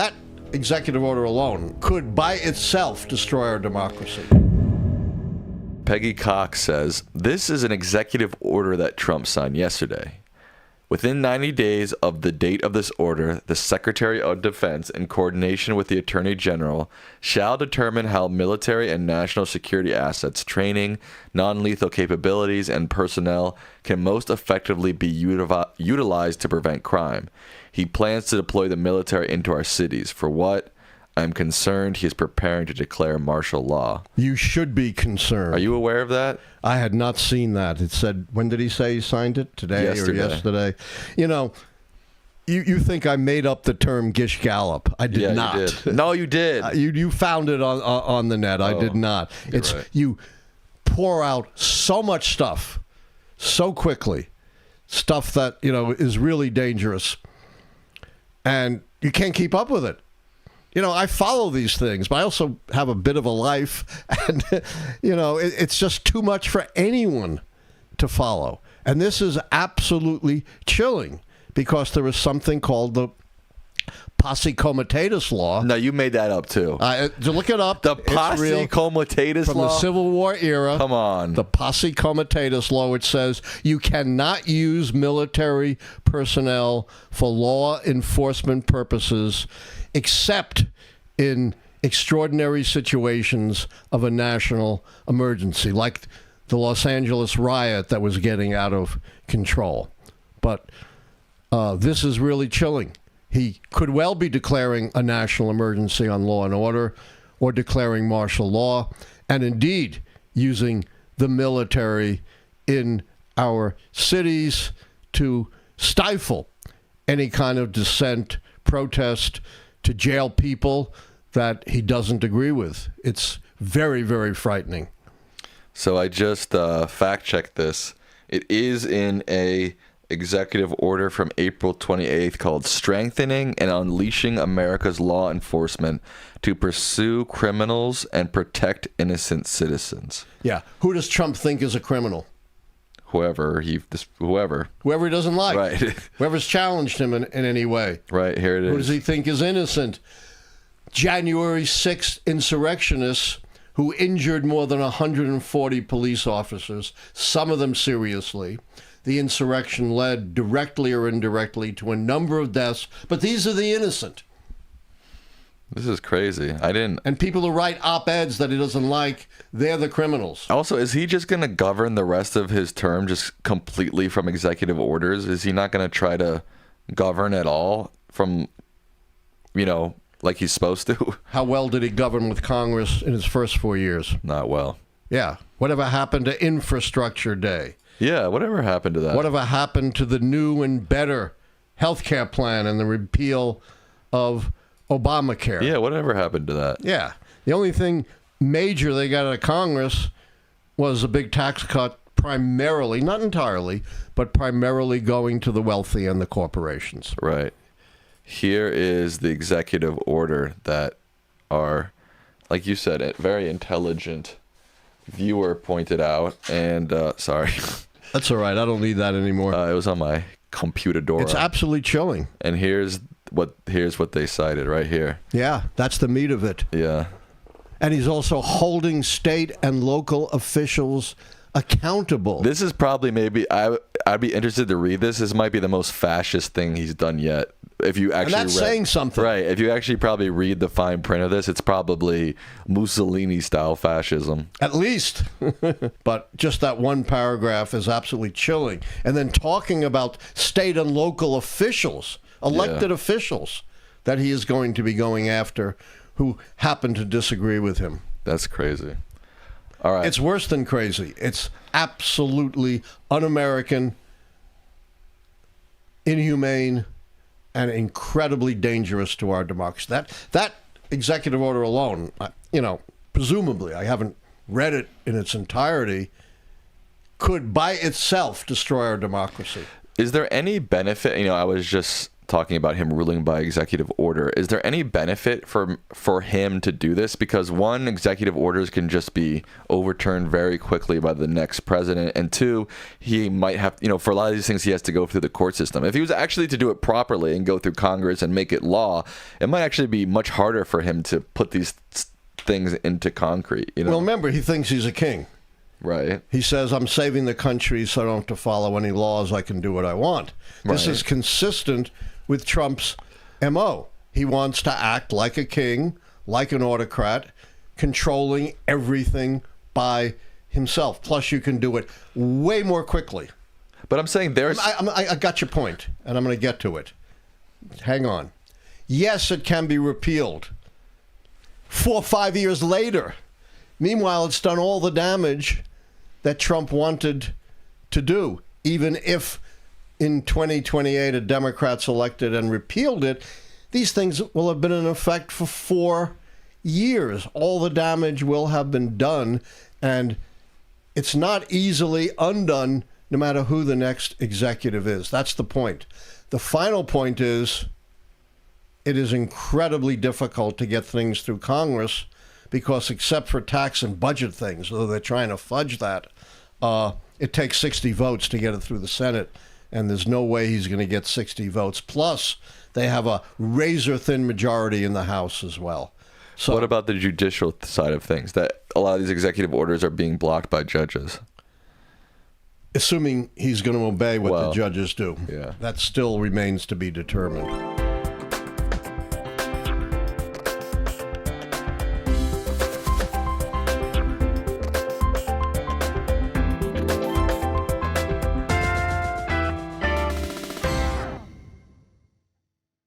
That executive order alone could by itself destroy our democracy. Peggy Cox says, this is an executive order that Trump signed yesterday. Within 90 days of the date of this order, the Secretary of Defense, in coordination with the Attorney General, shall determine how military and national security assets, training, non-lethal capabilities, and personnel can most effectively be utilized to prevent crime. He plans to deploy the military into our cities. For what? I'm concerned he is preparing to declare martial law. You should be concerned. Are you aware of that? I had not seen that. It said, when did he say he signed it? Today or yesterday? You know, you think I made up the term Gish Gallop. I did not. You did. No, you did. You found it on the net. I did not. It's right. You pour out so much stuff so quickly, stuff that, you know, is really dangerous, and you can't keep up with it. You know, I follow these things, but I also have a bit of a life, and, you know, it's just too much for anyone to follow. And this is absolutely chilling, because there is something called the Posse Comitatus law. No, you made that up, too. Look it up. The Posse Comitatus law? From the Civil War era. Come on. The Posse Comitatus law, which says you cannot use military personnel for law enforcement purposes except in extraordinary situations of a national emergency, like the Los Angeles riot that was getting out of control. But this is really chilling. He could well be declaring a national emergency on law and order, or declaring martial law, and indeed using the military in our cities to stifle any kind of dissent, protest, to jail people that he doesn't agree with. It's very, very frightening. So I just fact-checked this. It is in a executive order from April 28th called Strengthening and Unleashing America's Law Enforcement to Pursue Criminals and Protect Innocent Citizens. Yeah. Who does Trump think is a criminal? Whoever he doesn't like. Right. Whoever's challenged him in any way. Right, here it is. Who does he think is innocent? January 6th insurrectionists who injured more than 140 police officers, some of them seriously. The insurrection led directly or indirectly to a number of deaths, but these are the innocent. This is crazy. And people who write op-eds that he doesn't like, they're the criminals. Also, is he just going to govern the rest of his term just completely from executive orders? Is he not going to try to govern at all from, you know, like he's supposed to? How well did he govern with Congress in his first 4 years? Not well. Yeah. Whatever happened to Infrastructure Day? Yeah, whatever happened to that? Whatever happened to the new and better health care plan and the repeal of Obamacare? Yeah, whatever happened to that? Yeah. The only thing major they got out of Congress was a big tax cut, primarily, not entirely, but primarily going to the wealthy and the corporations. Right. Here is the executive order that our, like you said, a very intelligent viewer pointed out. And, sorry. That's all right. I don't need that anymore. It was on my computadora. It's absolutely chilling. And here's what they cited right here. Yeah, that's the meat of it. Yeah. And he's also holding state and local officials accountable. This is probably I'd be interested to read this. This might be the most fascist thing he's done yet. If you actually and that's saying something. Right. If you actually probably read the fine print of this, it's probably Mussolini-style fascism. At least. But just that one paragraph is absolutely chilling. And then talking about state and local officials, elected officials, that he is going to be going after who happen to disagree with him. That's crazy. All right. It's worse than crazy. It's absolutely un-American, inhumane, and incredibly dangerous to our democracy. That executive order alone, you know, presumably, I haven't read it in its entirety, could by itself destroy our democracy. Is there any benefit? You know, I was just talking about him ruling by executive order. Is there any benefit for him to do this? Because one, executive orders can just be overturned very quickly by the next president, and two, he might have, for a lot of these things, he has to go through the court system. If he was actually to do it properly and go through Congress and make it law, it might actually be much harder for him to put these things into concrete. Well, remember, he thinks he's a king. Right. He says, I'm saving the country so I don't have to follow any laws. I can do what I want. This is consistent with Trump's MO. He wants to act like a king, like an autocrat, controlling everything by himself. Plus, you can do it way more quickly. But I'm saying I got your point, and I'm going to get to it. Hang on. Yes, it can be repealed 4 or 5 years later. Meanwhile, it's done all the damage that Trump wanted to do. Even if in 2028 a Democrat's elected and repealed it, these things will have been in effect for 4 years. All the damage will have been done, and it's not easily undone no matter who the next executive is. That's the point. The final point is it is incredibly difficult to get things through Congress because except for tax and budget things, though they're trying to fudge that, it takes 60 votes to get it through the Senate, and there's no way he's going to get 60 votes. Plus, they have a razor-thin majority in the House as well. So, what about the judicial side of things, that a lot of these executive orders are being blocked by judges? Assuming he's going to obey what the judges do. Yeah. That still remains to be determined.